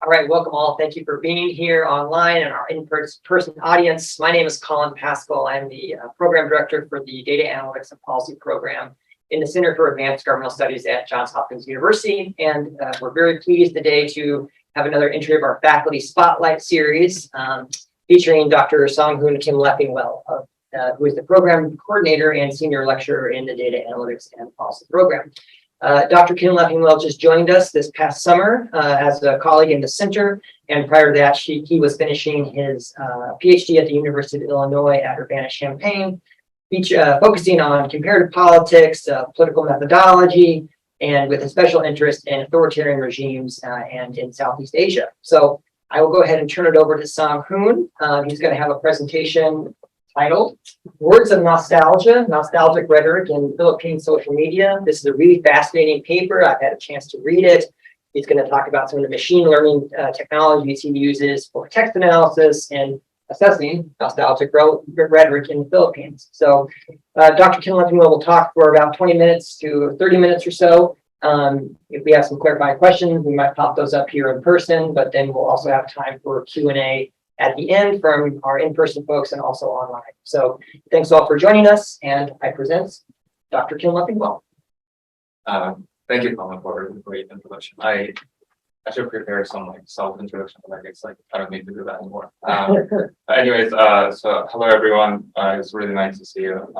All right, welcome all. Thank you for being here online and our in-person audience. My name is Colin Pascal. I'm the program director for the Data Analytics and Policy program in the Center for Advanced Governmental Studies at Johns Hopkins University. And we're very pleased today to have another entry of our faculty spotlight series featuring Dr. Sanghoon Kim-Leffingwell, who is the program coordinator and senior lecturer in the Data Analytics and Policy program. Dr. Kim-Leffingwell just joined us this past summer as a colleague in the center, and prior to that, he was finishing his PhD at the University of Illinois at Urbana-Champaign, focusing on comparative politics, political methodology, and with a special interest in authoritarian regimes and in Southeast Asia. So I will go ahead and turn it over to Sanghoon. He's going to have a presentation titled Words of Nostalgia, Nostalgic Rhetoric in Philippine Social Media. This is a really fascinating paper. I've had a chance to read it. He's going to talk about some of the machine learning technologies he uses for text analysis and assessing nostalgic rhetoric in the Philippines. So Dr. Kim-Leffingwell will talk for about 20 minutes to 30 minutes or so. If we have some clarifying questions, we might pop those up here in person, but then we'll also have time for Q&A at the end from our in-person folks and also online. So thanks all for joining us, and I present Dr. Kim-Leffingwell. Thank you, Colin, for the great introduction. I should prepare some self-introduction, but it's I don't need to do that anymore. Anyways, so hello everyone. It's really nice to see you,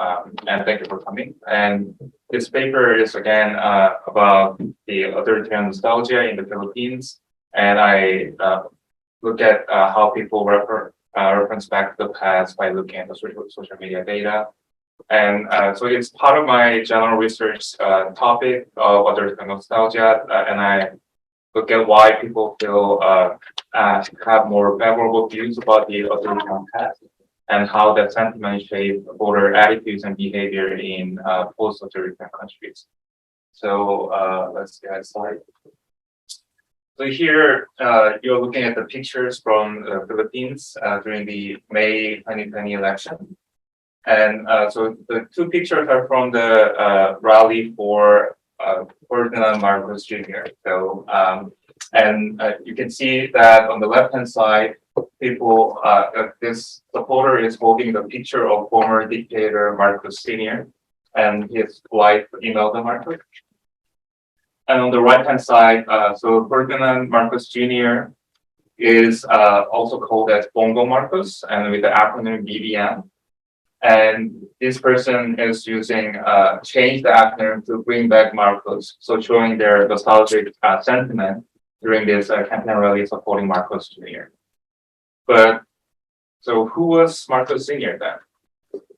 and thank you for coming. And this paper is again about the authoritarian nostalgia in the Philippines, and I look at how people reference back to the past by looking at the social media data. And so it's part of my general research topic of authoritarian nostalgia, and I look at why people feel have more favorable views about the authoritarian past and how that sentiment shapes voter attitudes and behavior in post-authoritarian countries. So let's get started. So here you're looking at the pictures from the Philippines during the May 2020 election. And so the two pictures are from the rally for Ferdinand Marcos Jr. So, and you can see that on the left-hand side, people, the photo is holding the picture of former dictator Marcos Sr. and his wife Imelda Marcos. And on the right-hand side, so Ferdinand Marcos Jr. is also called as Bongo Marcos, and with the acronym BBM. And this person is using change the acronym to bring back Marcos, so showing their nostalgic sentiment during this campaign rally supporting Marcos Jr. But so who was Marcos Sr. then?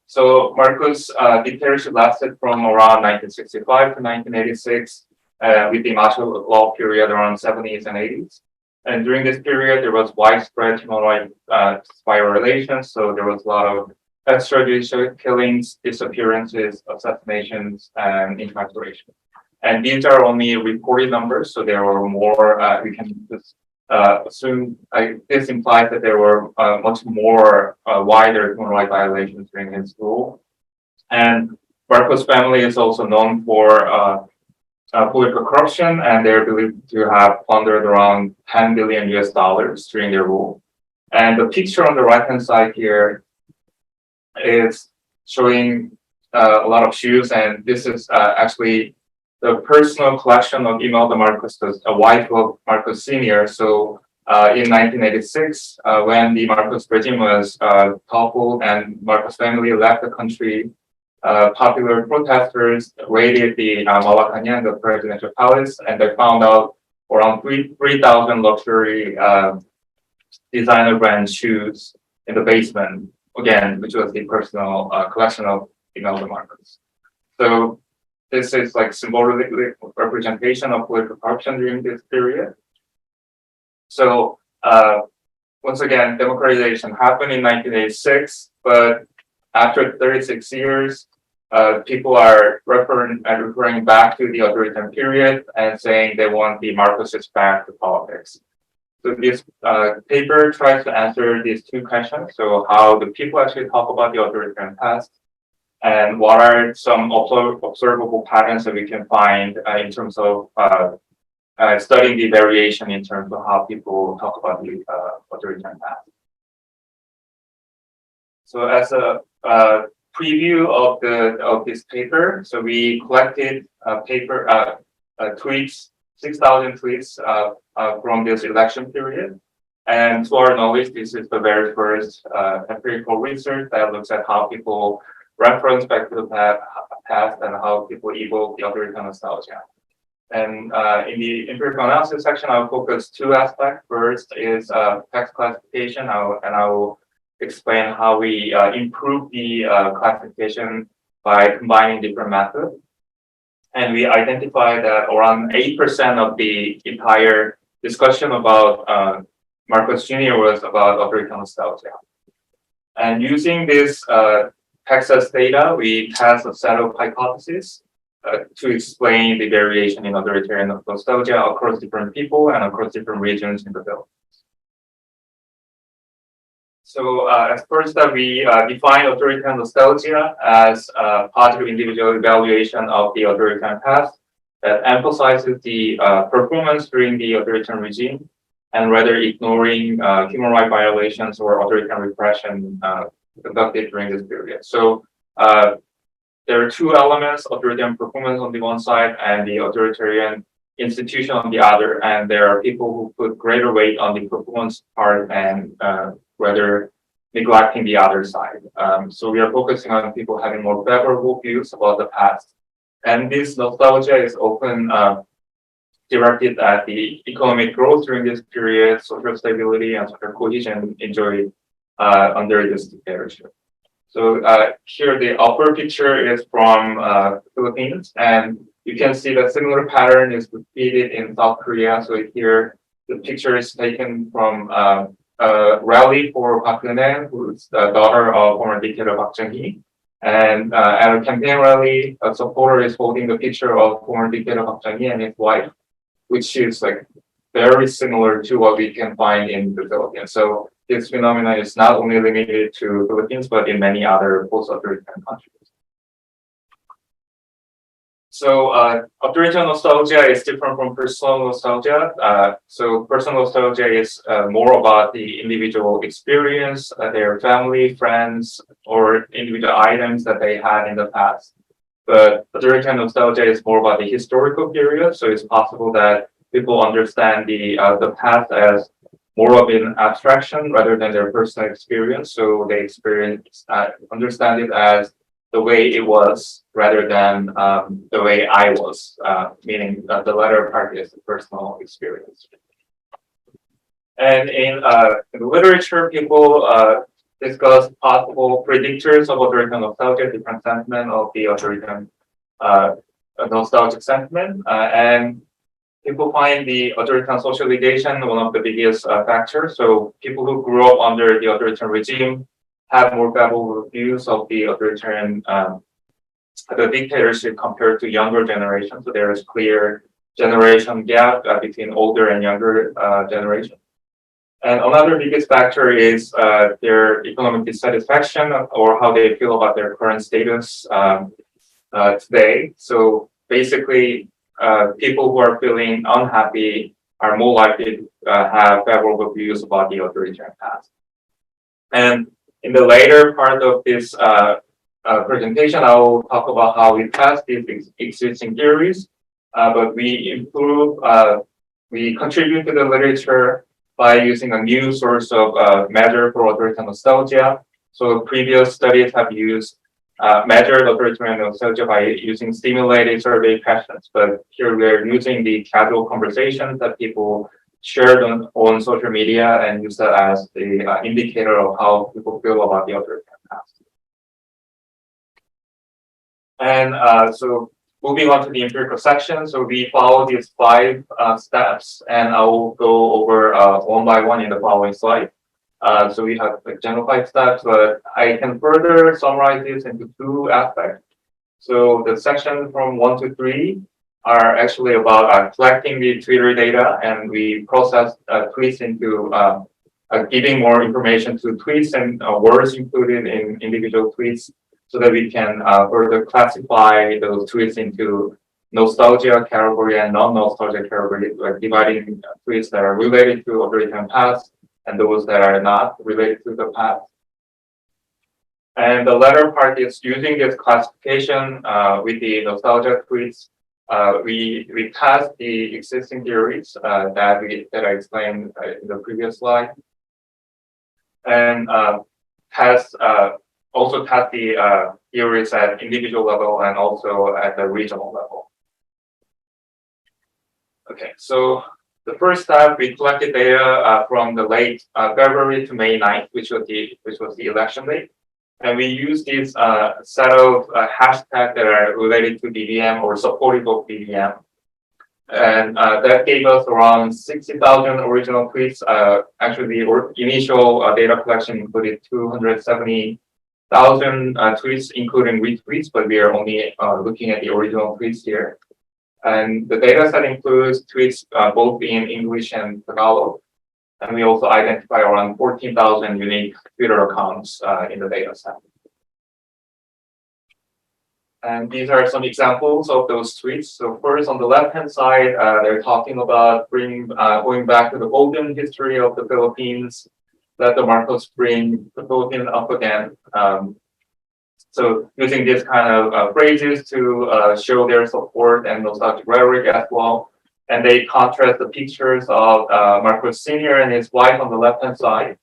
So Marcos' dictatorship lasted from around 1965 to 1986. With the martial law period around 70s and 80s. And during this period, there was widespread human rights violations. So there was a lot of extrajudicial killings, disappearances, assassinations, and incarceration. And these are only reported numbers. So there were more, we can just assume, this implies that there were much more wider human rights violations during his rule. And Marcos' family is also known for political corruption, and they're believed to have plundered around $10 billion during their rule. And the picture on the right-hand side here is showing a lot of shoes, and this is actually the personal collection of Imelda Marcos, a wife of Marcos Sr. So in 1986, when the Marcos regime was toppled and Marcos family left the country, popular protesters raided the Malacanang, the presidential palace, and they found out around 3,000 luxury designer brand shoes in the basement, again, which was the personal collection of Imelda Marcos. So this is like symbolic representation of political corruption during this period. So once again, democratization happened in 1986, but after 36 years, people are referring back to the authoritarian period and saying they want the Marcosists back to politics. So this paper tries to answer these two questions. So how do people actually talk about the authoritarian past, and what are some observable patterns that we can find in terms of studying the variation in terms of how people talk about the authoritarian past. So as a preview of this paper, so we collected tweets, 6,000 tweets from this election period. And to our knowledge, this is the very first empirical research that looks at how people reference back to the past and how people evoke the authoritarian nostalgia. And in the empirical analysis section, I'll focus two aspects. First is text classification, and I will explain how we improve the classification by combining different methods. And we identified that around 8% of the entire discussion about Marcos Jr. was about authoritarian nostalgia. And using this text as data, we test a set of hypotheses to explain the variation in authoritarian nostalgia across different people and across different regions in the Philippines. So as first that we define authoritarian nostalgia as a positive individual evaluation of the authoritarian past that emphasizes the performance during the authoritarian regime and rather ignoring human rights violations or authoritarian repression conducted during this period. So there are two elements, authoritarian performance on the one side and the authoritarian institution on the other. And there are people who put greater weight on the performance part and rather neglecting the other side. So we are focusing on people having more favorable views about the past. And this nostalgia is often directed at the economic growth during this period, social stability and social cohesion enjoyed under this dictatorship. So here the upper picture is from Philippines, and you can see that similar pattern is repeated in South Korea. So here the picture is taken from a rally for Park Geun-hye, who's the daughter of former dictator Park Chung-hee. And at a campaign rally, a supporter is holding the picture of former dictator Park Chung-hee and his wife, which is like very similar to what we can find in the Philippines. So this phenomenon is not only limited to Philippines, but in many other post-authoritarian countries. So authoritarian nostalgia is different from personal nostalgia. So personal nostalgia is more about the individual experience, their family, friends, or individual items that they had in the past. But authoritarian nostalgia is more about the historical period. So it's possible that people understand the past as more of an abstraction rather than their personal experience. So they understand it as the way it was rather than the way I was, meaning that the latter part is the personal experience. And in the literature, people discuss possible predictors of authoritarian nostalgia, different sentiment of the authoritarian nostalgic sentiment, and people find the authoritarian socialization one of the biggest factors. So people who grew up under the authoritarian regime have more favorable views of the authoritarian, the dictatorship compared to younger generations. So there is clear generation gap between older and younger generation. And another biggest factor is their economic dissatisfaction or how they feel about their current status today. So basically, people who are feeling unhappy are more likely to have favorable views about the authoritarian past. And in the later part of this presentation, I will talk about how we test these existing theories, but we contribute to the literature by using a new source of measure for authoritarian nostalgia. So previous studies have used measured authoritarian nostalgia by using stimulated survey questions, but here we're using the casual conversations that people shared on social media and use that as the indicator of how people feel about the authoritarian past. And so moving on to the empirical section, so we follow these 5 steps, and I will go over one by one in the following slide. So we have like general 5 steps, but I can further summarize this into 2 aspects. So the section from 1 to 3 are actually about collecting the Twitter data, and we process tweets into giving more information to tweets and words included in individual tweets, so that we can further classify those tweets into nostalgia category and non-nostalgia category, like dividing tweets that are related to authoritarian past and those that are not related to the past. And the latter part is using this classification with the nostalgia tweets. We test the existing theories that I explained in the previous slide, and also test the theories at individual level and also at the regional level. Okay, so the first step, we collected data from the late February to May 9th, which was the election date. And we use this set of hashtags that are related to BBM or supportive of BBM. And that gave us around 60,000 original tweets. Actually, the initial data collection included 270,000 tweets, including retweets, but we are only looking at the original tweets here. And the data set includes tweets both in English and Tagalog. And we also identify around 14,000 unique Twitter accounts in the data set. And these are some examples of those tweets. So first, on the left-hand side, they're talking about going back to the golden history of the Philippines, let the Marcos bring the Philippines up again. So using these kind of phrases to show their support and nostalgic rhetoric as well. And they contrast the pictures of Marcos Sr. and his wife on the left-hand side,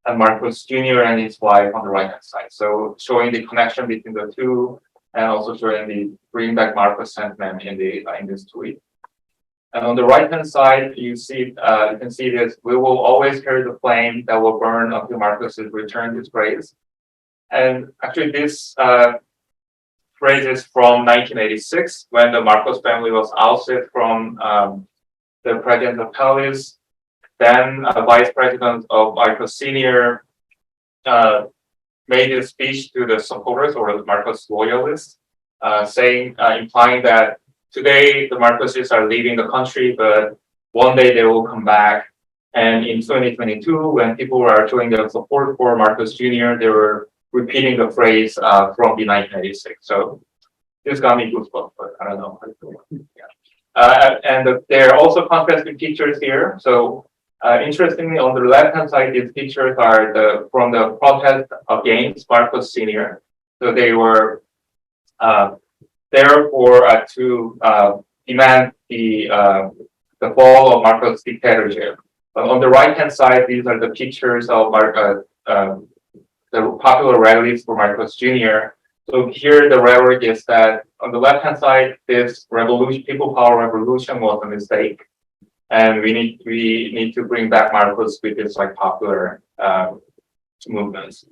and Marcos Jr. and his wife on the right-hand side. So showing the connection between the two, and also showing the bring back Marcos sentiment in this tweet. And on the right-hand side, you can see this: "We will always carry the flame that will burn until Marcos is returned his praise." And actually, this phrase is from 1986, when the Marcos family was ousted from the president of Palace. Then vice president of Marcos Sr. Made a speech to the supporters or the Marcos loyalists, implying that today the Marcoses are leaving the country, but one day they will come back. And in 2022, when people were showing their support for Marcos Jr., they were repeating the phrase from the 1986. So this got me goosebumps, but I don't know. And there are also contrasting pictures here. So interestingly, on the left-hand side, these pictures are from the protest against Marcos Sr. So they were therefore to demand the fall of Marcos' dictatorship. On the right-hand side, these are the pictures of the popular rallies for Marcos Jr. So here the rhetoric is that on the left-hand side, this revolution, people power revolution, was a mistake, and we need to bring back Marcos with this like popular movements.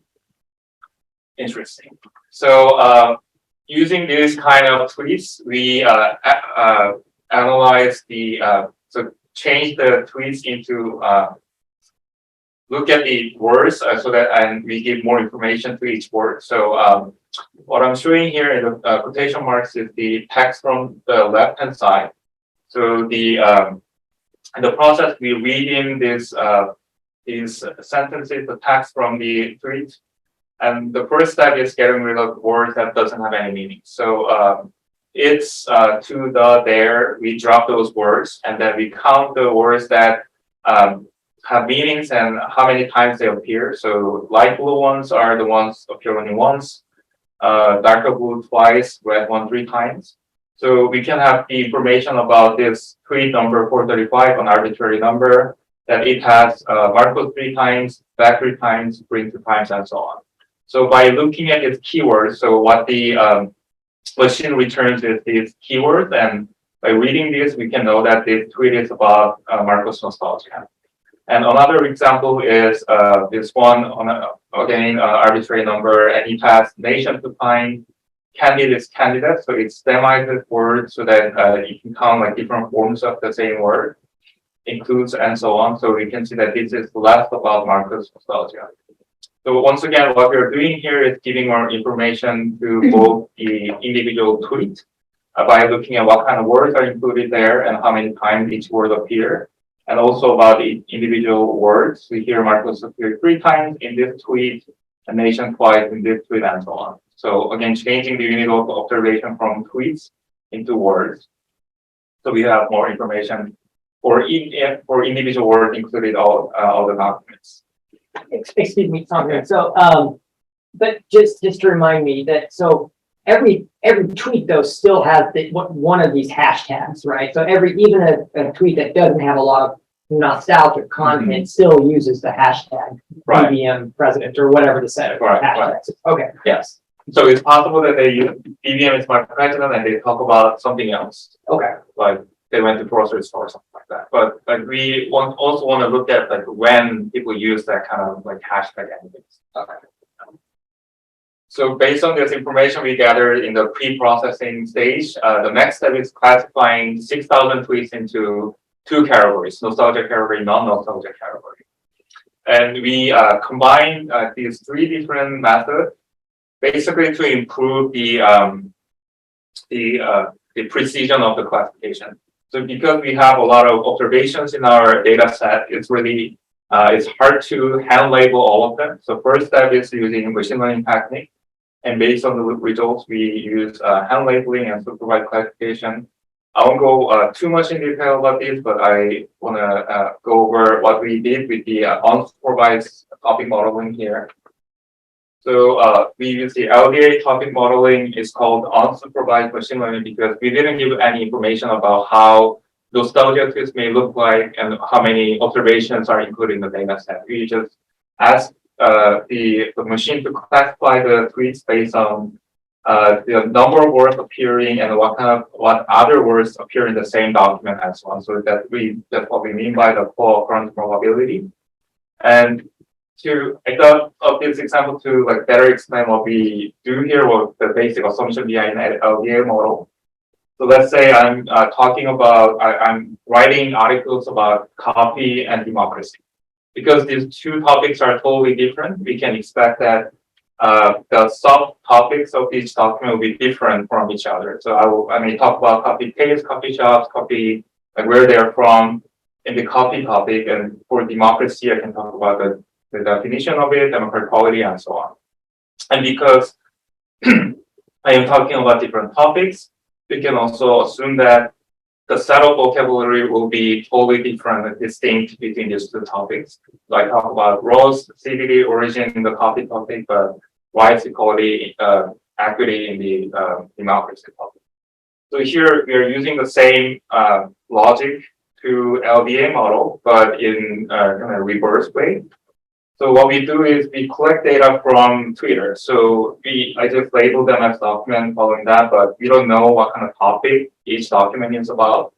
Interesting. So using these kind of tweets, we analyze change the tweets into look at the words and we give more information to each word. So what I'm showing here in the quotation marks is the text from the left-hand side. So in the process, we read in these sentences, the text from the tweet. And the first step is getting rid of words that doesn't have any meaning. So it's to the there, we drop those words, and then we count the words that have meanings and how many times they appear. So light blue ones are the ones appear only once, darker blue twice, red one 3 times. So we can have the information about this tweet number 435, an arbitrary number, that it has Marcos 3 times, back 3 times, bring 2 times, and so on. So by looking at its keywords, so what the machine returns is these keywords, and by reading this, we can know that this tweet is about Marcos nostalgia. And another example is this one on again arbitrary number, and it has nation to find, candidate. So it's stemized word so that you can count like different forms of the same word, includes and so on. So we can see that this is less about Marcos nostalgia. So once again, what we're doing here is giving more information to both the individual tweet by looking at what kind of words are included there and how many times each word appear, and also about the individual words. We hear Marcos appear 3 times in this tweet, and nation twice in this tweet, and so on. So again, changing the unit of observation from tweets into words. So we have more information for individual word included all the documents. Excuse me, Sanghoon. So, but just to remind me that, so every tweet though still has one of these hashtags, right? So even a tweet that doesn't have a lot of nostalgic content still uses the hashtag BBM president or whatever the set of hashtags. Okay. Yes. So it's possible that they use BBM is my president and they talk about something else. Okay. Like they went to grocery store or something like that. But like we also want to look at like when people use that kind of like hashtag anyways. Okay. So based on this information we gathered in the pre-processing stage, the next step is classifying 6,000 tweets into two categories: nostalgia category, non-nostalgia category. And we combine these three different methods basically to improve the precision of the classification. So because we have a lot of observations in our data set, it's really it's hard to hand label all of them. So first step is using machine learning technique. And based on the results, we use hand labeling and supervised classification. I won't go too much in detail about this, but I want to go over what we did with the unsupervised topic modeling here. So we use the LDA topic modeling. It's called unsupervised machine learning because we didn't give any information about how nostalgia tweets may look like and how many observations are included in the data set. We just asked the machine to classify the tweets based on the number of words appearing and what other words appear in the same document as well. So that's what we mean by the co-occurrence probability. And I thought of this example to like better explain what we do here, what the basic assumption behind an LDA model. So let's say I'm I'm writing articles about coffee and democracy. Because these two topics are totally different, we can expect that the subtopics of each document will be different from each other. So I may talk about coffee taste, coffee shops, coffee, like where they're from in the coffee topic. And for democracy, I can talk about the definition of it, democratic quality, and so on. And because I am talking about different topics, we can also assume that the set of vocabulary will be totally different and distinct between these two topics. So I talk about roast, CBD, origin in the coffee topic, but rights, equality, equity in the democracy topic. So here we are using the same logic to LDA model, but in kind of reverse way. So what we do is we collect data from Twitter. So I just label them as document following that, but we don't know what kind of topic each document is about.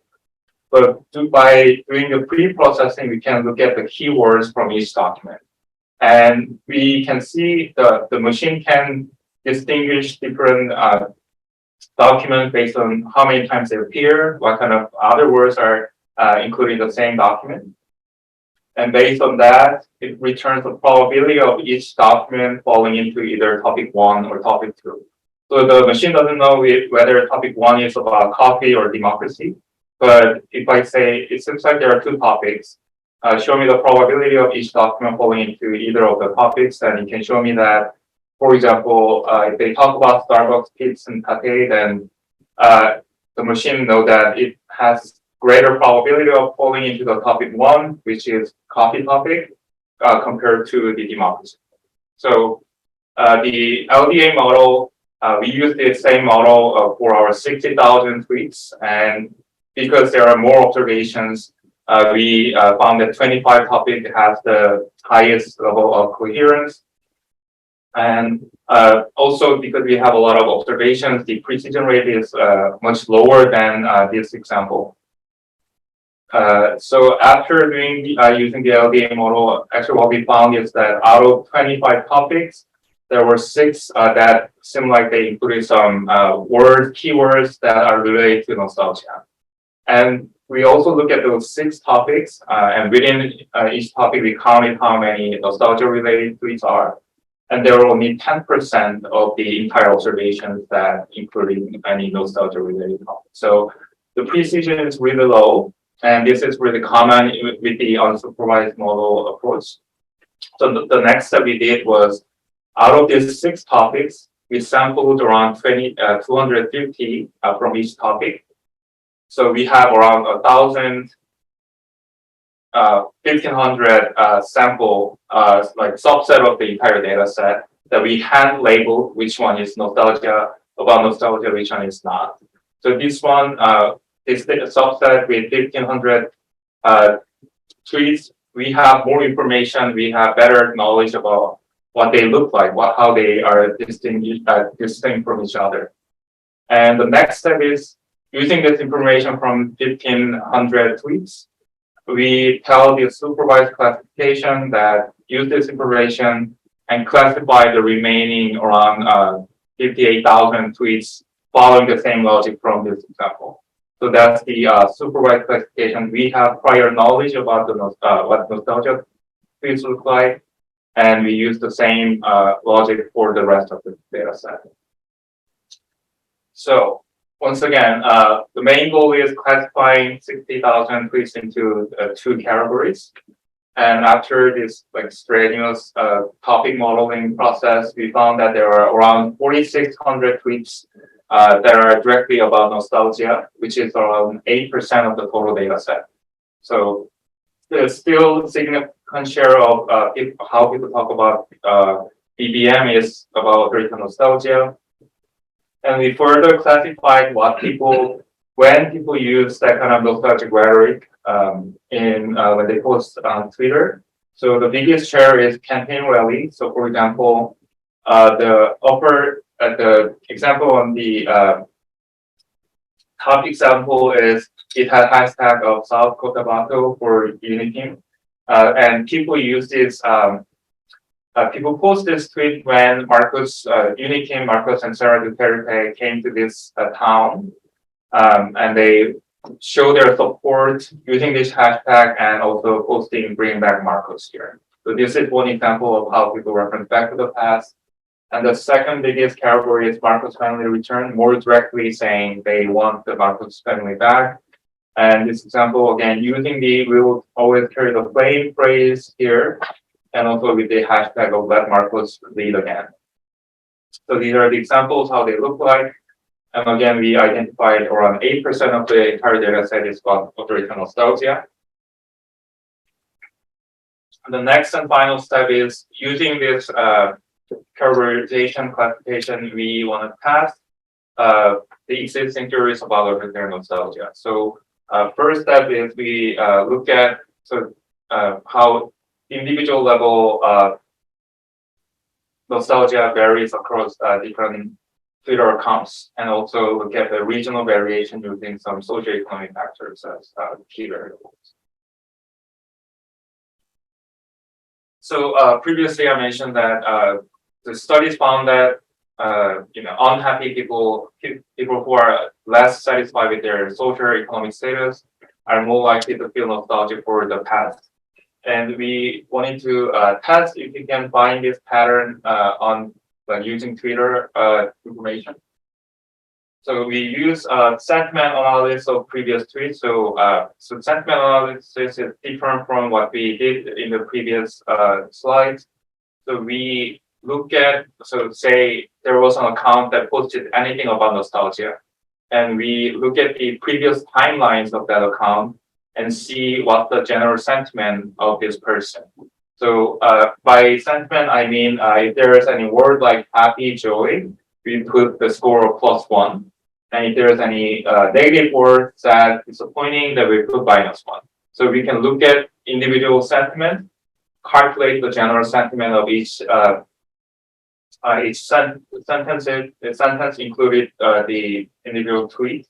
But by doing the pre-processing, we can look at the keywords from each document. And we can see the machine can distinguish different documents based on how many times they appear, what kind of other words are included in the same document. And based on that, it returns the probability of each document falling into either topic 1 or topic 2. So the machine doesn't know whether topic 1 is about coffee or democracy. But if I say, it seems like there are two topics, show me the probability of each document falling into either of the topics, then it can show me that, for example, if they talk about Starbucks, pizza, and pate, then the machine knows that it has greater probability of falling into the topic 1, which is coffee topic, compared to the democracy. So the LDA model, we use the same model for our 60,000 tweets, and because there are more observations, we found that 25 topic has the highest level of coherence. And also because we have a lot of observations, the precision rate is much lower than this example. So after doing using the LDA model, actually what we found is that out of 25 topics, there were 6 that seem like they included some keywords that are related to nostalgia. And we also look at those 6 topics, and within each topic, we counted how many nostalgia-related tweets are. And there were only 10% of the entire observations that included any nostalgia-related topics. So the precision is really low. And this is really common with the unsupervised model approach. So the next step we did was, out of these 6 topics, we sampled around 250 from each topic. So we have around 1,500 sample, like subset of the entire data set that we hand label which one is nostalgia, about nostalgia, which one is not. So this one, this subset with 1,500 tweets, we have more information, we have better knowledge about what they look like, how they are distinct from each other. And the next step is using this information from 1,500 tweets. We tell the supervised classification that use this information and classify the remaining around 58,000 tweets following the same logic from this example. So that's the supervised classification. We have prior knowledge about the what nostalgia tweets look like, and we use the same logic for the rest of the data set. So once again, the main goal is classifying 60,000 tweets into 2 categories. And after this like strenuous topic modeling process, we found that there are around 4,600 tweets that are directly about nostalgia, which is around 8% of the total data set. So there's still a significant share of how people talk about BBM is about authoritarian nostalgia. And we further classified when people use that kind of nostalgic rhetoric when they post on Twitter. So the biggest share is campaign rally. So for example, the example on the top example is it had hashtag of South Cotabato for Unity. And people use this people post this tweet when Marcos and Sarah Duterte came to this town, and they show their support using this hashtag and also posting "Bring Back Marcos" here. So this is one example of how people reference back to the past. And the second biggest category is Marcos family return, more directly saying they want the Marcos family back. And this example, again, using we will always carry the flame phrase here, and also with the hashtag of let Marcos lead again. So these are the examples, how they look like. And again, we identified around 8% of the entire data set is about authoritarian nostalgia. And the next and final step is using this categorization classification, we want to test the existing theories about authoritarian nostalgia. So first step is we look at how individual level nostalgia varies across different Twitter accounts, and also look at the regional variation using some socioeconomic factors as key variables. So previously I mentioned that the studies found that unhappy people who are less satisfied with their socioeconomic status are more likely to feel nostalgic for the past. And we wanted to test if we can find this pattern on using Twitter information. So we use sentiment analysis of previous tweets. So sentiment analysis is different from what we did in the previous slides. So we look at, say there was an account that posted anything about nostalgia, and we look at the previous timelines of that account and see what the general sentiment of this person. So by sentiment, I mean if there is any word like happy, joy, we put the score of +1. And if there is any negative word, sad, disappointing, then we put -1. So we can look at individual sentiment, calculate the general sentiment of each sentence. The sentence included the individual tweet,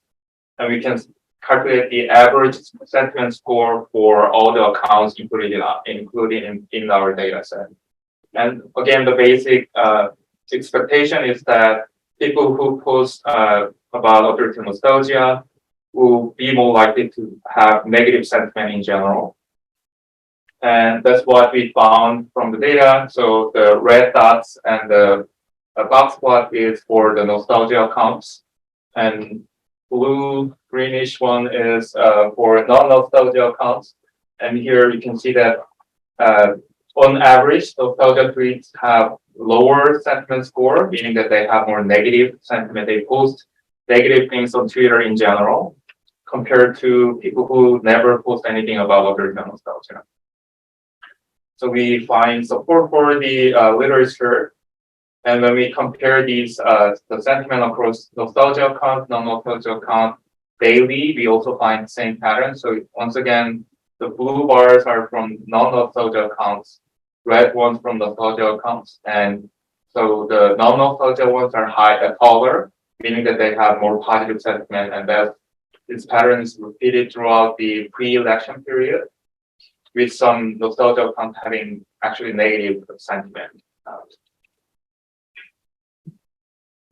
and we can calculate the average sentiment score for all the accounts included in our data set. And again, the basic expectation is that people who post about authoritarian nostalgia will be more likely to have negative sentiment in general. And that's what we found from the data. So the red dots and the box plot is for the nostalgia accounts, and blue greenish one is for non-nostalgia accounts. And here you can see that on average, nostalgia tweets have lower sentiment score, meaning that they have more negative sentiment. They post negative things on Twitter in general, compared to people who never post anything about authoritarian nostalgia. So we find support for the literature, and when we compare these, the sentiment across nostalgia account, non-nostalgia account daily, we also find the same pattern. So once again, the blue bars are from non-nostalgia accounts, red ones from nostalgia accounts, and so the non-nostalgia ones are taller, meaning that they have more positive sentiment, and that this pattern is repeated throughout the pre-election period, with some nostalgia accounts having actually negative sentiment.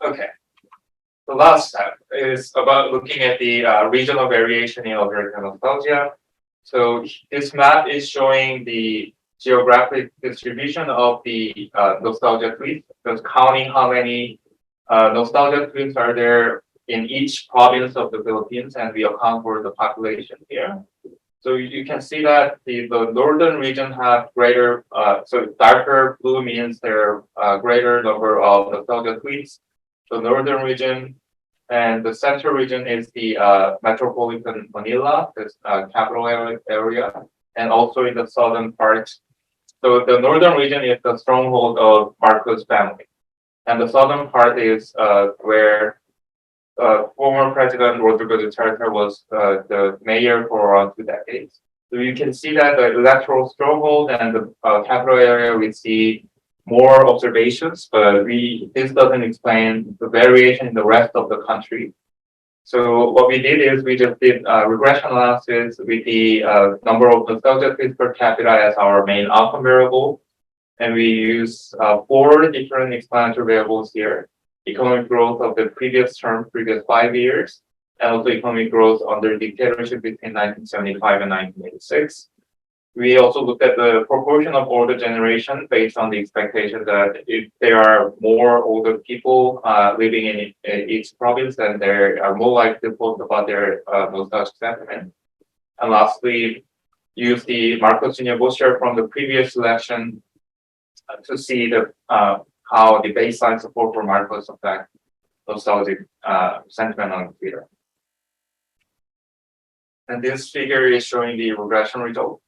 Okay. The last step is about looking at the regional variation in authoritarian nostalgia. So this map is showing the geographic distribution of the nostalgia tweets, just counting how many nostalgia tweets are there in each province of the Philippines, and we account for the population here. So you can see that the northern region have greater, so darker blue means there are greater number of nostalgia tweets. The northern region and the central region is the metropolitan Manila, this capital area, and also in the southern part. So the northern region is the stronghold of Marcos family, and the southern part is where former President Rodrigo Duterte was the mayor for around 2 decades. So you can see that the electoral stronghold and the capital area, we see more observations, but this doesn't explain the variation in the rest of the country. So what we did is we just did regression analysis with the number of nostalgia tweets per capita as our main outcome variable. And we use 4 different explanatory variables here: economic growth of the previous 5 years, and also economic growth under dictatorship between 1975 and 1986. We also looked at the proportion of older generation based on the expectation that if there are more older people living in each province, then they are more likely to post about their nostalgic sentiment. And lastly, use the Marcos Jr. vote share from the previous election to see the how the baseline support for Marcos affect nostalgic sentiment on Twitter. And this figure is showing the regression result.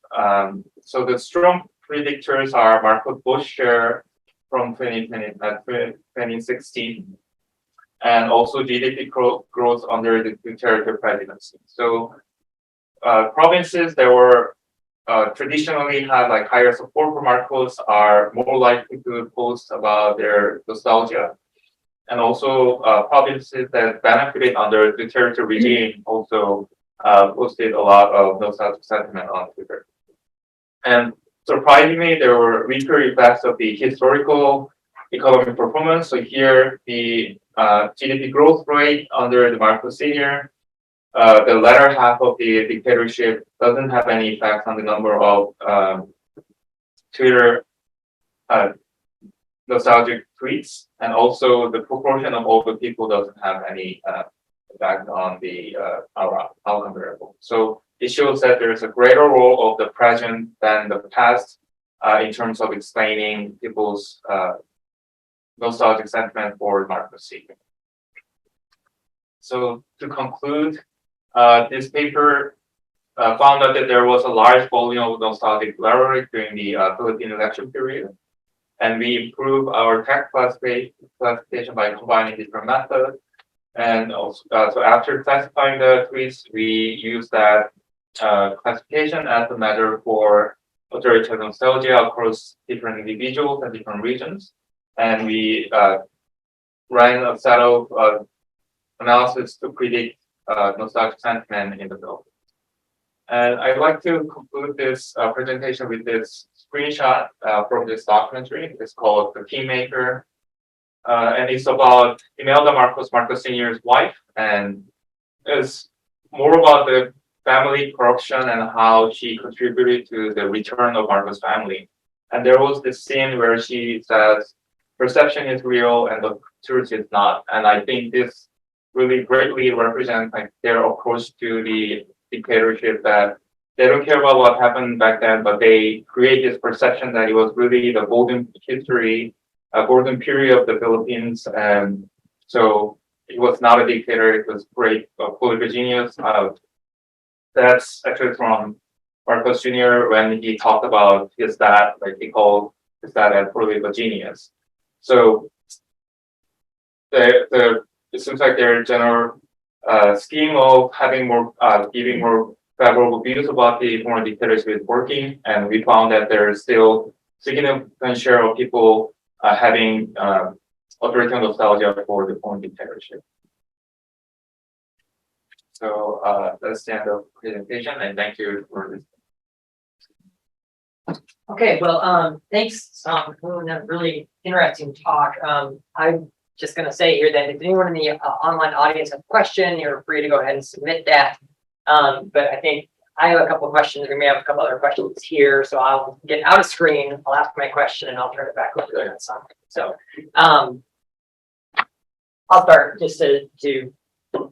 So the strong predictors are Marcos vote share from 2016, and also GDP growth under the Duterte presidency. So provinces that were traditionally had like higher support for Marcos are more likely to post about their nostalgia, and also provinces that benefited under the Duterte regime also posted a lot of nostalgic sentiment on Twitter. And surprisingly, there were weaker effects of the historical economic performance. So here, the GDP growth rate under the Marcos Sr., the latter half of the dictatorship doesn't have any effect on the number of Twitter nostalgic tweets, and also the proportion of older people doesn't have any effect on the outcome variable. So it shows that there is a greater role of the present than the past in terms of explaining people's nostalgic sentiment for Marcos Sr. So to conclude, this paper found out that there was a large volume of nostalgic rhetoric during the Philippine election period, and we improved our text classification by combining different methods. And also, so after classifying the tweets, we use that classification as a measure for authoritarian nostalgia across different individuals and different regions. And we ran a set of analysis to predict nostalgic sentiment in the Philippines. And I'd like to conclude this presentation with this screenshot from this documentary. It's called The Kingmaker. And it's about Imelda Marcos Sr.'s wife, and it's more about the family corruption and how she contributed to the return of Marcos family. And there was this scene where she says, perception is real and the truth is not. And I think this really greatly represents like their approach to the dictatorship, that they don't care about what happened back then, but they create this perception that it was really the golden history, a golden period of the Philippines. And so it was not a dictator, it was great, fully genius, that's actually from Marcos Jr. when he talked about his dad, like he called his dad a prolific genius. So it seems like their general scheme of having more giving more favorable views about the former dictatorship is working, and we found that there's still significant share of people having authoritarian nostalgia for the former dictatorship. So that's the end of the presentation, and thank you for this. Okay, well, thanks, for that really interesting talk. I'm just going to say here that if anyone in the online audience has a question, you're free to go ahead and submit that. But I think I have a couple of questions. We may have a couple other questions here, so I'll get out of screen. I'll ask my question, and I'll turn it back over to Sam. So I'll start just to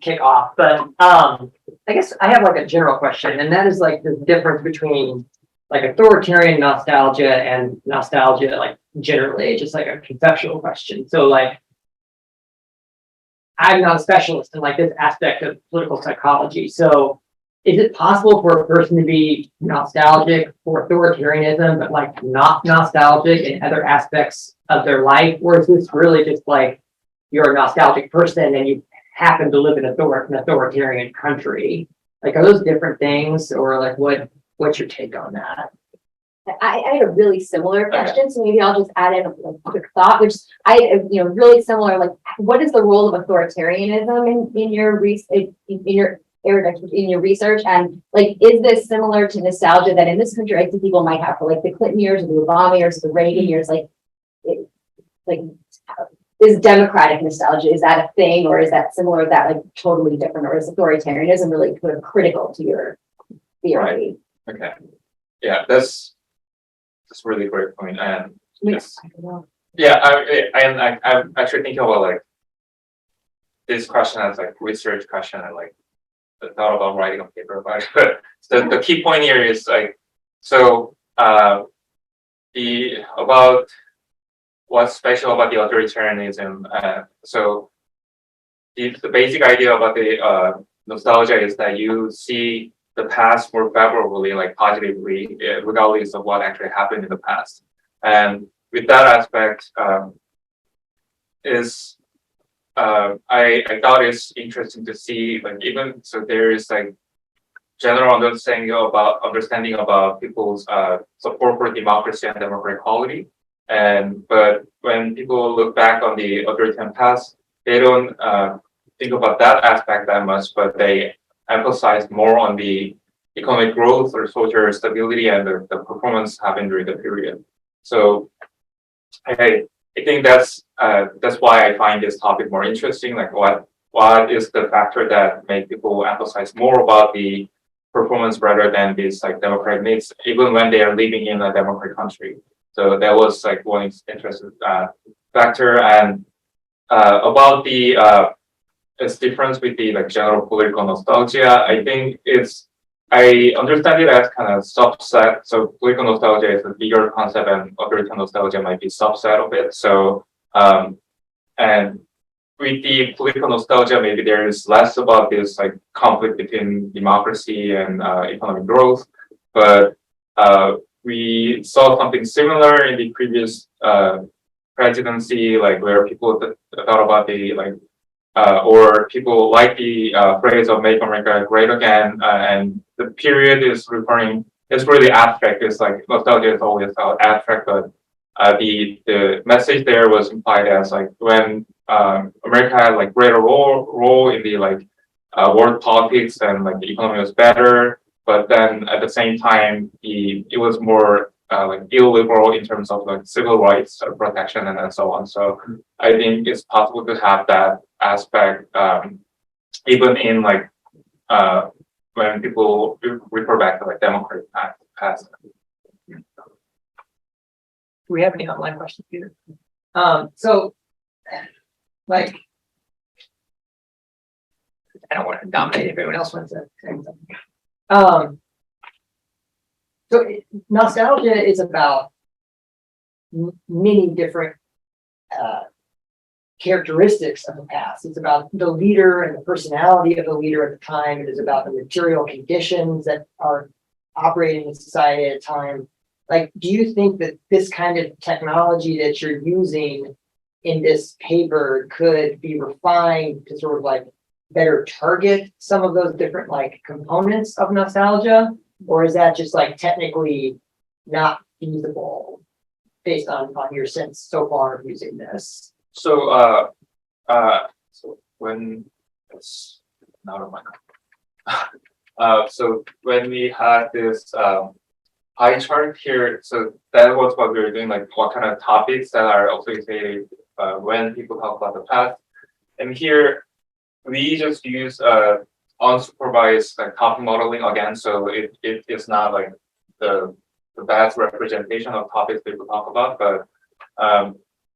kick off. But I guess I have like a general question, and that is like the difference between like authoritarian nostalgia and nostalgia, like generally, just like a conceptual question. So like, I'm not a specialist in like this aspect of political psychology. So is it possible for a person to be nostalgic for authoritarianism, but like not nostalgic in other aspects of their life? Or is this really just like you're a nostalgic person and you happen to live in an authoritarian country? Like, are those different things, or like what's your take on that? I had a really similar question, so maybe I'll just add in a quick thought, which really similar. Like, what is the role of authoritarianism in your research? And like, is this similar to nostalgia that in this country I think people might have for like the Clinton years or the Obama years, or the Reagan years? Is democratic nostalgia, is that a thing, or is that similar? Is that like totally different, or is authoritarianism really kind of critical to your theory? Right. Okay. Yeah, that's a really great point. And I'm actually thinking about like this question as like research question, and like I thought about writing a paper about it. But the key point here is like, so about what's special about the authoritarianism. So the basic idea about the nostalgia is that you see the past more favorably, like positively, regardless of what actually happened in the past. And with that aspect, I thought it's interesting to see, like, even so, there is like general understanding about people's support for democracy and democratic equality. But when people look back on the authoritarian past, they don't think about that aspect that much, but they emphasize more on the economic growth or social stability and the performance happened during the period. So I think that's why I find this topic more interesting. Like, what is the factor that make people emphasize more about the performance rather than these like democratic needs, even when they are living in a democratic country? So that was like one interesting factor. And about the its difference with the like general political nostalgia, I think I understand it as kind of subset. So political nostalgia is a bigger concept, and authoritarian nostalgia might be subset of it. So and with the political nostalgia, maybe there is less about this like conflict between democracy and economic growth, but we saw something similar in the previous presidency, like where people thought about the like, or people like the phrase of "Make America Great Again," and the period is referring. It's really abstract. It's like nostalgia is always abstract, but the message there was implied as like when America had like greater role in the like world politics, and like the economy was better. But then at the same time, it was more like illiberal in terms of like civil rights protection and so on. So I think it's possible to have that aspect even in like when people refer back to like democratic past. Do we have any online questions, Peter? So like, I don't want to dominate if anyone else wants to say something. So nostalgia is about many different characteristics of the past. It's about the leader and the personality of the leader at the time. It is about the material conditions that are operating in society at a time. Like, do you think that this kind of technology that you're using in this paper could be refined to sort of like better target some of those different like components of nostalgia? Or is that just like technically not feasible based on your sense so far of using this? So so when it's not on my so when we had this pie chart here, so that was what we were doing, like what kind of topics that are associated when people talk about the past. And here we just use unsupervised like topic modeling again, so it is not like the best representation of topics people talk about, but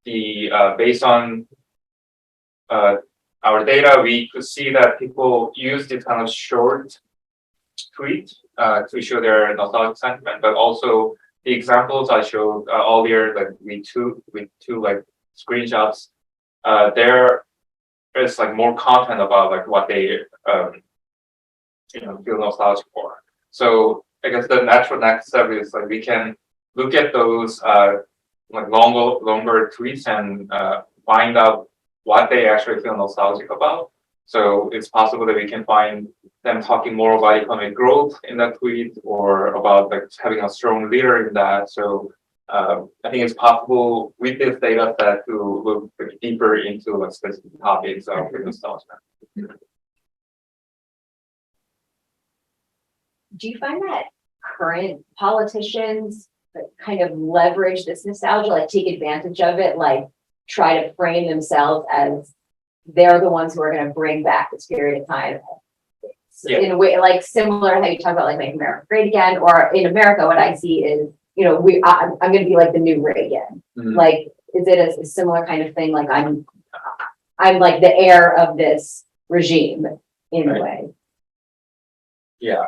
based on our data, we could see that people use this kind of short tweet to show their nostalgic sentiment, but also the examples I showed earlier, like with two like screenshots, there is like more content about like what they feel nostalgic for. So I guess the natural next step is like we can look at those like longer tweets and find out what they actually feel nostalgic about. So it's possible that we can find them talking more about economic growth in that tweet, or about like having a strong leader in that. So I think it's possible with this data set to look deeper into like specific topics of nostalgia. Do you find that current politicians kind of leverage this nostalgia, like take advantage of it, like try to frame themselves as they're the ones who are going to bring back this period of time? Yeah. In a way, like similar how you talk about like Make America Great Again, or in America, what I see is, I'm going to be like the new Reagan. Mm-hmm. Like, is it a similar kind of thing? Like I'm like the heir of this regime in a way. Yeah.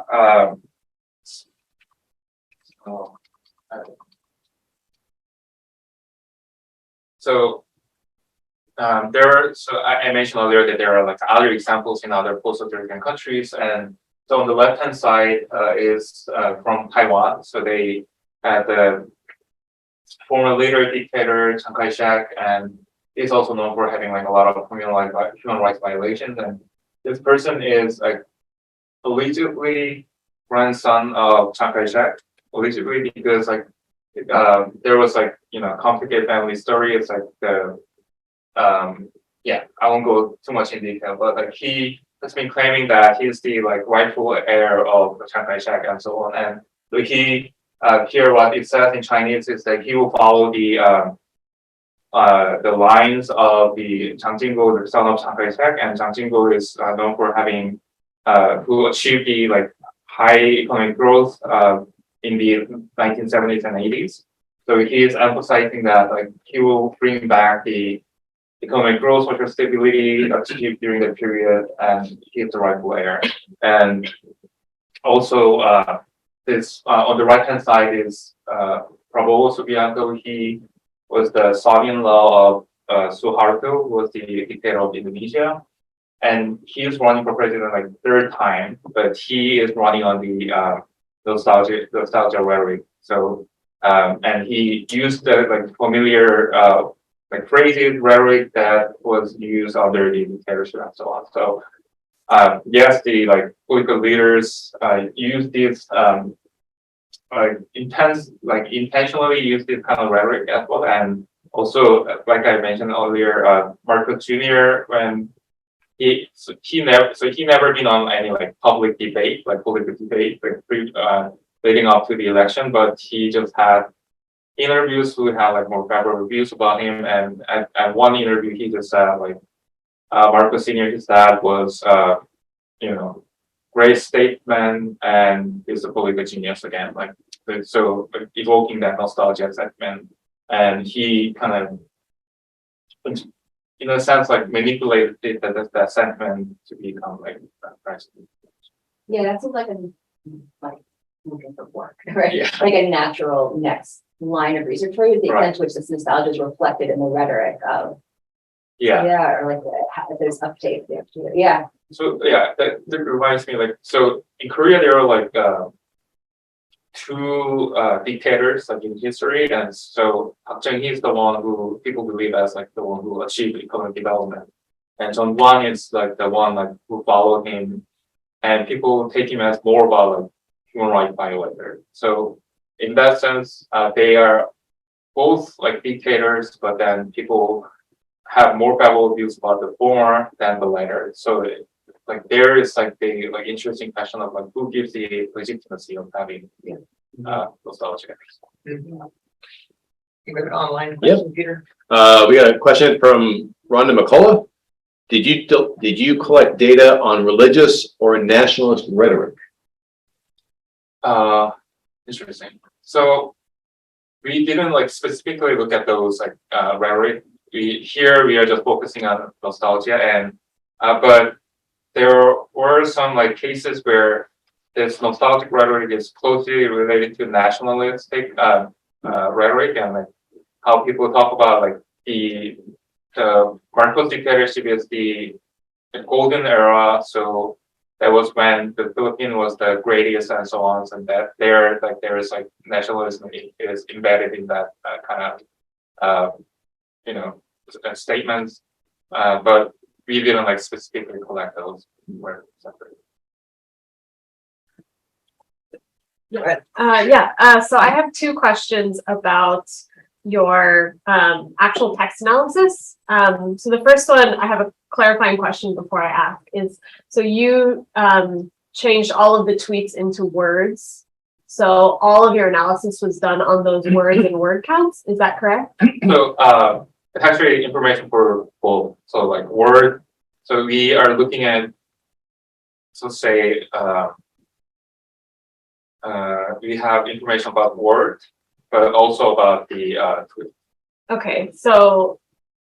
So I mentioned earlier that there are like other examples in other post-authoritarian countries, and so on the left-hand side is from Taiwan. So they had the former leader dictator Chiang Kai-shek, and he's also known for having like a lot of human rights violations. And this person is like allegedly grandson of Chiang Kai-shek, allegedly, because like there was like complicated family story. It's like the I won't go too much in detail, but like he has been claiming that he's the like rightful heir of Chiang Kai-shek and so on. And so he here what it says in Chinese is that he will follow the lines of the Chiang Jing-go, the son of Chiang Kai-shek, and Chiang Jing-go is known for having who achieved the like high economic growth in the 1970s and 80s. So he is emphasizing that like he will bring back the economic growth, social stability achieved during that period, and he's the rightful heir. And also this on the right hand side is Prabowo Subianto. He was the son-in-law of Suharto, who was the dictator of Indonesia. And he is running for president like third time, but he is running on the nostalgia rhetoric. So and he used the like familiar like phrases, rhetoric that was used under the dictatorship and so on. So yes, the like political leaders use this intentionally use this kind of rhetoric as well. And also, like I mentioned earlier, Marcos Jr. when he never been on any like public debate, like political debate, like leading up to the election, but he just had interviews who had like more favorable reviews about him. And at one interview, he just said like Marcos Sr., his dad was great statement, and he's a political genius again. Like so evoking that nostalgia sentiment, and he kind of in a sense like manipulated that sentiment to become like president. Yeah, that seems like looking for work, right? Yeah. Like a natural next line of research for you, the extent to which this nostalgia is reflected in the rhetoric of Yeah. Yeah, or like if there's updates they have to do. Yeah. So yeah, that reminds me, like, so in Korea there are like two dictators like in history, and so Park Chung-hee is the one who people believe as like the one who achieved economic development, and John Hwang is like the one like who followed him, and people take him as more about like human rights violator. So in that sense, they are both like dictators, but then people have more favorable views about the former than the latter. So like there is like the like interesting question of like who gives the legitimacy of having nostalgia. You have an online Yep. question, Peter? We got a question from Rhonda McCullough. Did you collect data on religious or nationalist rhetoric? Interesting. So we didn't like specifically look at those like rhetoric. We are just focusing on nostalgia, and but there were some like cases where this nostalgic rhetoric is closely related to nationalistic rhetoric, and like how people talk about like the Marcos dictatorship is the golden era. So that was when the Philippines was the greatest and so on, and that there is like nationalism is embedded in that kind of statements, but we didn't like specifically collect those where separate. So I have two questions about your actual text analysis. So the first one, I have a clarifying question before I ask is, so you changed all of the tweets into words. So all of your analysis was done on those words and word counts. Is that correct? So it's actually information for both. So like word. So we are looking at, so say we have information about word, but also about the tweet. Okay, so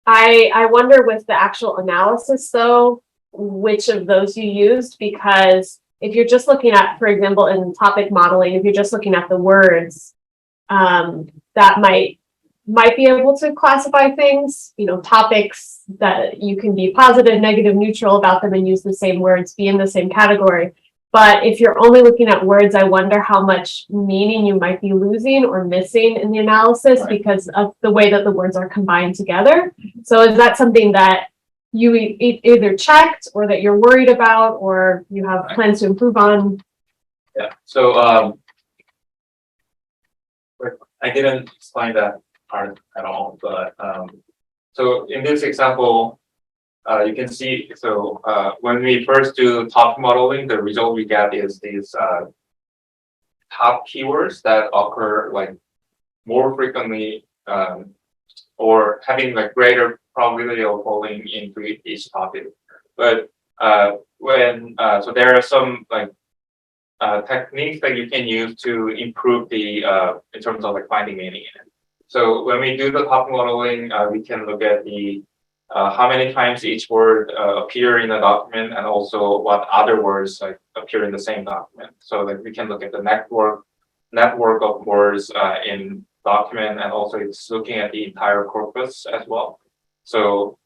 I wonder with the actual analysis though, which of those you used, because if you're just looking at, for example, in topic modeling, if you're just looking at the words, that might be able to classify things, topics that you can be positive, negative, neutral about them and use the same words, be in the same category. But if you're only looking at words, I wonder how much meaning you might be losing or missing in the analysis because of the way that the words are combined together. So is that something that you either checked or that you're worried about or you have plans to improve on? Yeah. So I didn't explain that part at all, but so in this example, you can see, so when we first do top modeling, the result we get is these top keywords that occur like more frequently or having like greater probability of falling into each topic. But so there are some like techniques that you can use to improve the in terms of like finding meaning in it. So when we do the top modeling, we can look at the how many times each word appear in a document, and also what other words like appear in the same document. So that we can look at the network of words in document, and also it's looking at the entire corpus as well. So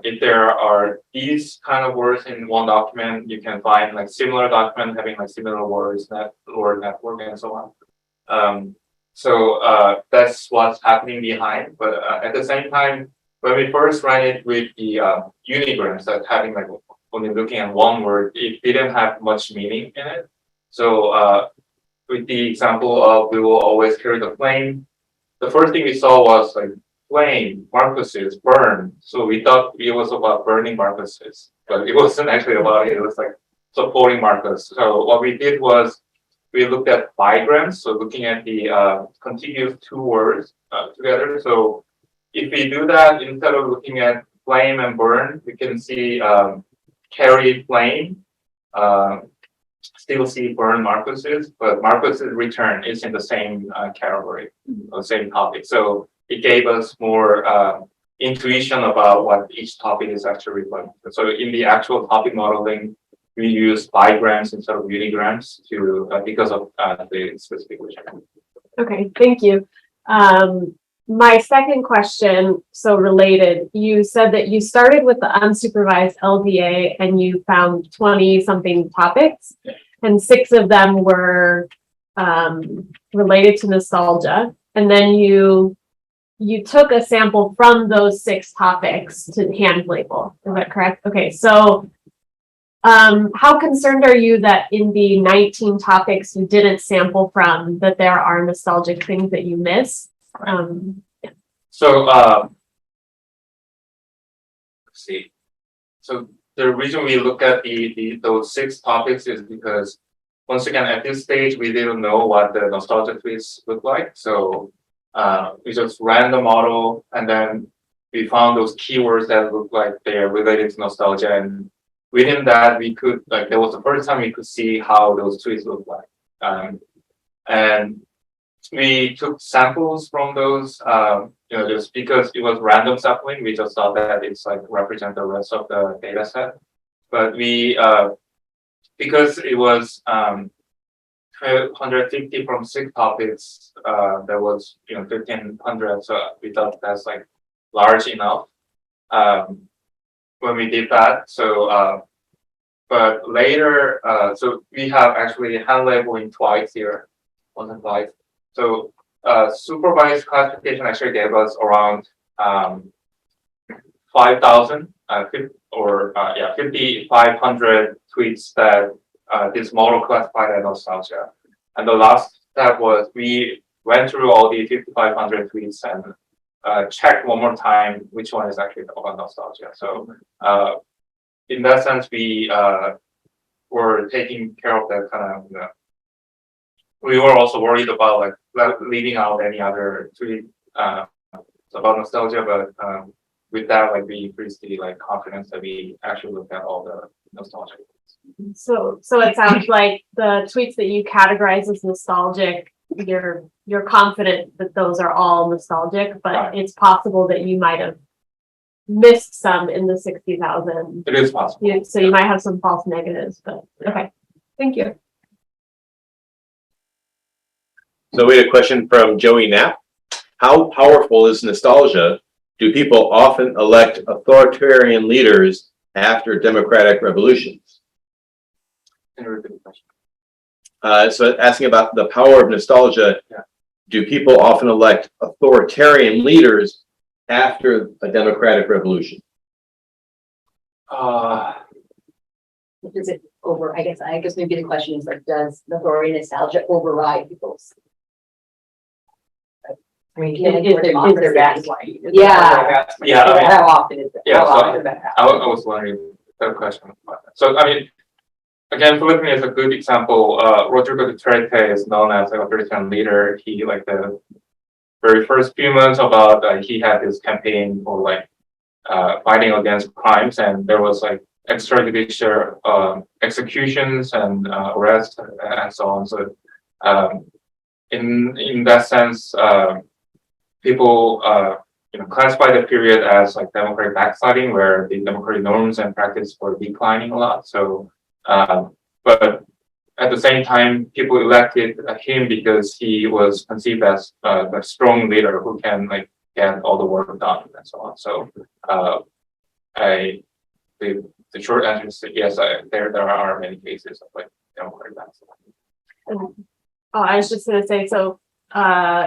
if there are these kind of words in one document, you can find like similar document having like similar words, word network, and so on. So that's what's happening behind. But at the same time, when we first ran it with the unigrams that having like only looking at one word, it didn't have much meaning in it. So with the example of we will always carry the flame, the first thing we saw was like flame, Marcoses, burn. So we thought it was about burning Marcoses, but it wasn't actually about it. It was like supporting Marcos. So what we did was we looked at bigrams, so looking at the contiguous two words together. So if we do that, instead of looking at flame and burn, we can see carry flame, still see burn Marcoses, but Marcoses return is in the same category, the same topic. So it gave us more intuition about what each topic is actually reflecting. So in the actual topic modeling, we use bigrams instead of unigrams to because of the specific return. Okay, thank you. my second question, so related, you said that you started with the unsupervised LDA and you found 20 something topics, and 6 of them were related to nostalgia. And then you took a sample from those 6 topics to hand label. Is that correct? Okay, so how concerned are you that in the 19 topics you didn't sample from, that there are nostalgic things that you miss? So, let's see. So the reason we look at those 6 topics is because, once again, at this stage, we didn't know what the nostalgia tweets look like. So we just ran the model, and then we found those keywords that look like they are related to nostalgia. And within that, we could, like, that was the first time we could see how those tweets look like. And we took samples from those, just because it was random sampling, we just thought that it's like represent the rest of the data set. But we, because it was 150 from 6 topics, there was 1,500, so we thought that's like large enough when we did that. So, but later, so we have actually hand labeling twice here, once and twice. So supervised classification actually gave us around 5,000 or 5,500 tweets that this model classified as nostalgia. And the last step was we went through all the 5,500 tweets and checked one more time which one is actually about nostalgia. So in that sense, we were taking care of that kind of. We were also worried about like leaving out any other tweet about nostalgia, but with that, like we increased the like confidence that we actually looked at all the nostalgia. So it sounds like the tweets that you categorize as nostalgic, you're confident that those are all nostalgic, but Right. It's possible that you might have missed some in the 60,000. It is possible. So you might have some false negatives, but okay. Thank you. So we had a question from Joey Knapp. How powerful is nostalgia? Do people often elect authoritarian leaders after democratic revolutions? Can you repeat the question? So asking about the power of nostalgia, Yeah. Do people often elect authoritarian leaders after a democratic revolution? Does it over, I guess maybe the question is like, does the authority nostalgia override people's? I mean, Yeah, is there democracy. backsliding? Is Yeah. there backsliding? Yeah, I mean- How often is that? Yeah, How so often is that I happen? was wondering that question about that. So I mean, again, Philippines is a good example. Rodrigo Duterte is known as an authoritarian leader. He like the very first few months about he had this campaign for like fighting against crimes, and there was like extrajudicial executions and arrests and so on. So in that sense, people classify the period as like democratic backsliding, where the democratic norms and practice were declining a lot. So, but at the same time, people elected him because he was conceived as a strong leader who can like get all the work done and so on. So, the short answer is yes. There are many cases of like democratic backsliding. I was just going to say, so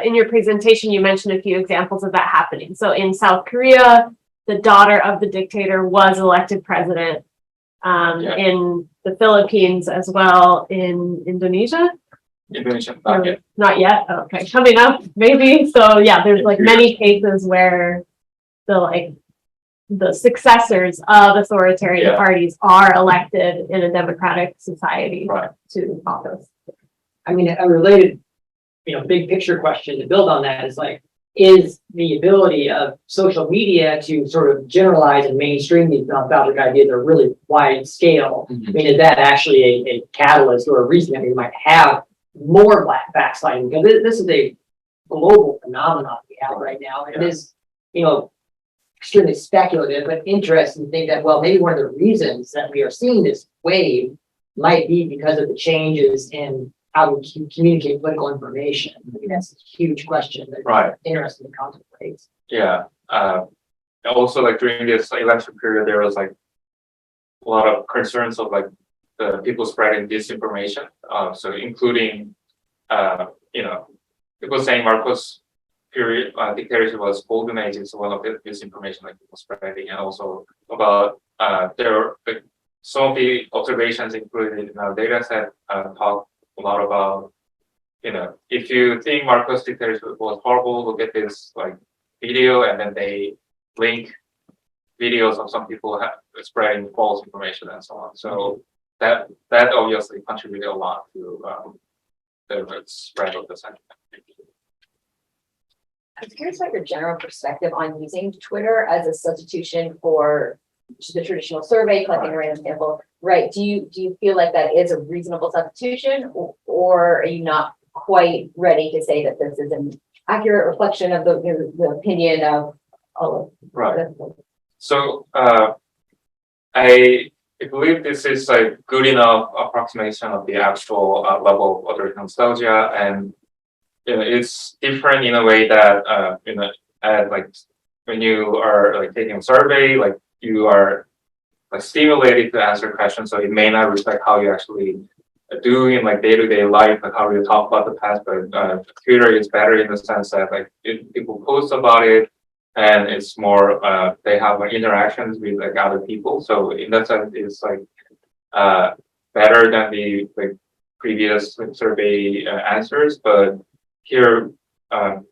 in your presentation, you mentioned a few examples of that happening. So in South Korea, the daughter of the dictator was elected president. In the Philippines as well, in Indonesia. Indonesia, not yet. Not yet. Okay, coming up maybe. So yeah, there's like many cases where the successors of authoritarian parties are elected in a democratic society to office. I mean, a related, big picture question to build on that is like, is the ability of social media to sort of generalize and mainstream these nostalgic ideas at a really wide scale? I mean, is that actually a catalyst or a reason that we might have more backsliding? Because this is a global phenomenon we have right now. It is, extremely speculative, but interesting to think that, well, maybe one of the reasons that we are seeing this wave might be because of the changes in how we communicate political information. I mean, that's a huge question that Right. interesting to contemplate. Yeah. Also, like during this election period, there was like a lot of concerns of like the people spreading disinformation. So including, people saying Marcos period dictatorship was golden age is one of the disinformation like people spreading, and also about there like some of the observations included in our data set talk a lot about, if you think Marcos dictatorship was horrible, look at this like video, and then they link videos of some people spreading false information and so on. So that obviously contributed a lot to the spread of the sentiment. I'm curious about your general perspective on using Twitter as a substitution for the traditional survey, collecting a random sample, right? Do you feel like that is a reasonable substitution, or are you not quite ready to say that this is an accurate reflection of the opinion of all of Right. So I believe this is a good enough approximation of the actual level of authoritarian nostalgia, and it's different in a way that like when you are like taking a survey, like you are like stimulated to answer questions, so it may not reflect how you actually do in like day-to-day life, like how you talk about the past. But Twitter is better in the sense that like people post about it, and it's more they have like interactions with like other people. So in that sense, it's like better than the like previous like, survey answers. But here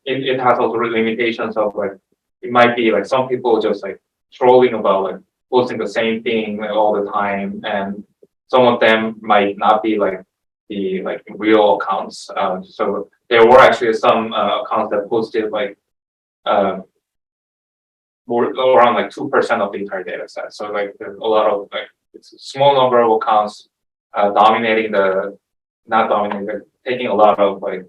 it has also limitations of like it might be like some people just like trolling about like posting the same thing like, all the time, and some of them might not be like the like real accounts. So there were actually some accounts that posted like more around like 2% of the entire data set. So like there's a lot of like it's a small number of accounts taking a lot of like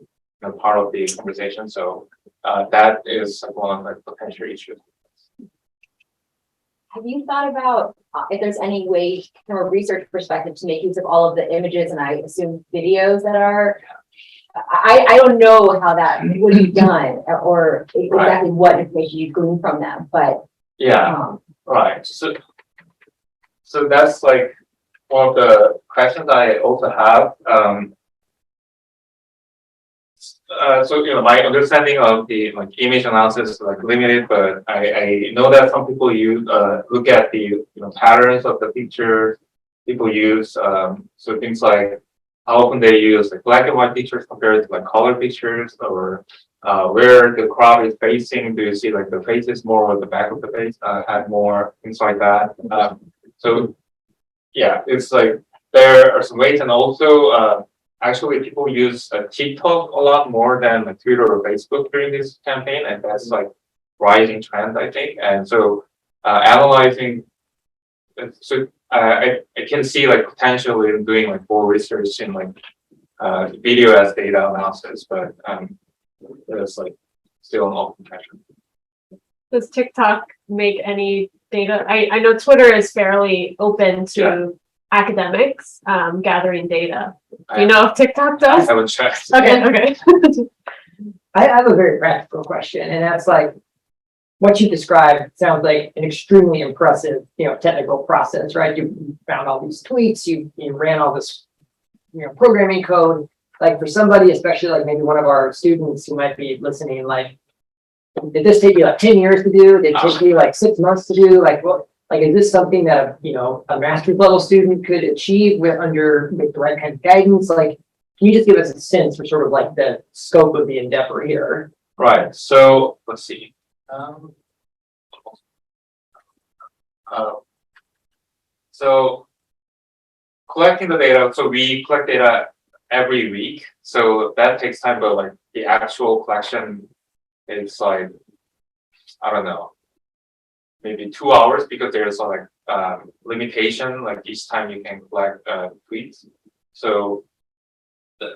part of the conversation. So that is like one of the potential issues. Have you thought about if there's any way from a research perspective to make use of all of the images and I assume videos that are, I don't know how that would be done or exactly what information you glean from them, but yeah, right. So that's like one of the questions I also have. So my understanding of the like image analysis is like limited, but I know that some people use look at the patterns of the pictures people use. So things like how often they use like black and white pictures compared to like color pictures, or where the crowd is facing. Do you see like the faces more or the back of the face had more, things like that. So yeah, it's like there are some ways, and also actually people use TikTok a lot more than like, Twitter or Facebook during this campaign, and that's like rising trend, I think. And so analyzing, so I can see like potential in doing like more research in like video as data analysis, but there's like still an open question. Does TikTok make any data? I know Twitter is fairly open to academics gathering data. Do you know if TikTok does? I haven't checked. Okay. I have a very practical question, and that's like what you described sounds like an extremely impressive, technical process, right? You found all these tweets, you ran all this, programming code. Like for somebody, especially like maybe one of our students who might be listening, like, did this take you like 10 years to do? Did it take you like 6 months to do? Like, what? Like, is this something that a master's level student could achieve with the right kind of guidance? Like, can you just give us a sense for sort of like the scope of the endeavor here? Right. So let's see. So collecting the data. So we collect data every week. So that takes time, but like the actual collection is like, I don't know, maybe 2 hours, because there's like limitation, like each time you can collect tweets. So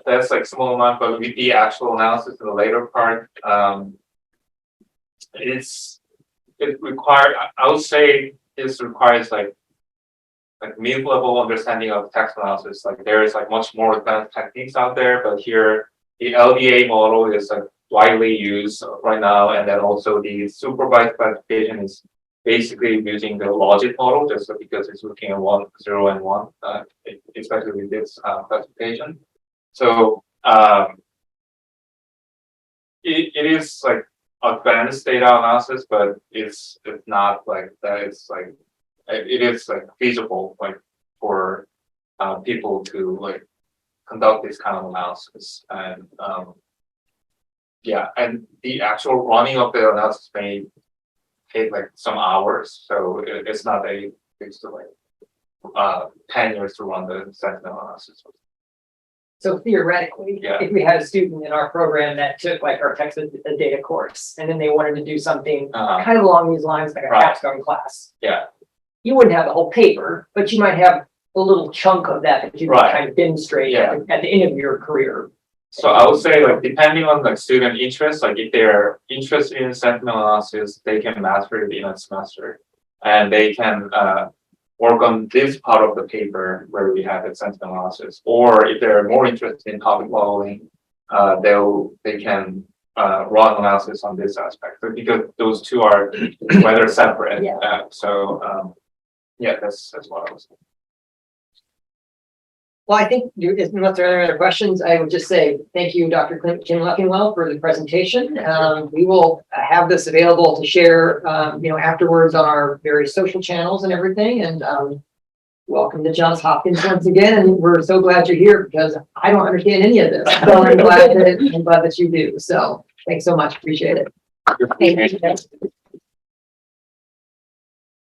that's like small amount, but with the actual analysis in the later part, it requires, I would say this requires like like mid-level understanding of text analysis. Like there is like much more advanced techniques out there, but here the LDA model is like widely used right now, and then also the supervised classification is basically using the logic model just because it's looking at 1, 0, and 1, especially with this classification. So it is like advanced data analysis, but it's not like that. It's like it is like feasible like for people to like conduct this kind of analysis, and yeah, and the actual running of the analysis may take like some hours, so it's not a fixed like 10 years to run the sentinel analysis. So theoretically, Yeah. if we had a student in our program that took like our text data course, and then they wanted to do something kind of along these lines, like a Right. capstone class. Yeah. You wouldn't have the whole paper, but you might have a little chunk of that you can Right. kind of demonstrate Yeah. at the end of your career. So I would say like depending on like student interest, like if they're interested in sentinel analysis, they can master it in a semester, and they can work on this part of the paper where we have the sentinel analysis. Or if they're more interested in topic modeling, they can run analysis on this aspect. So because those two are rather separate. Yeah. Yeah, that's what I was saying. Well, I think unless there are any other questions, I would just say thank you, Dr. Kim-Leffingwell, for the presentation. We will have this available to share, afterwards on our various social channels and everything. And welcome to Johns Hopkins once again. And we're so glad you're here because I don't understand any of this. So I'm glad that you do. So thanks so much. Appreciate it. Thank you.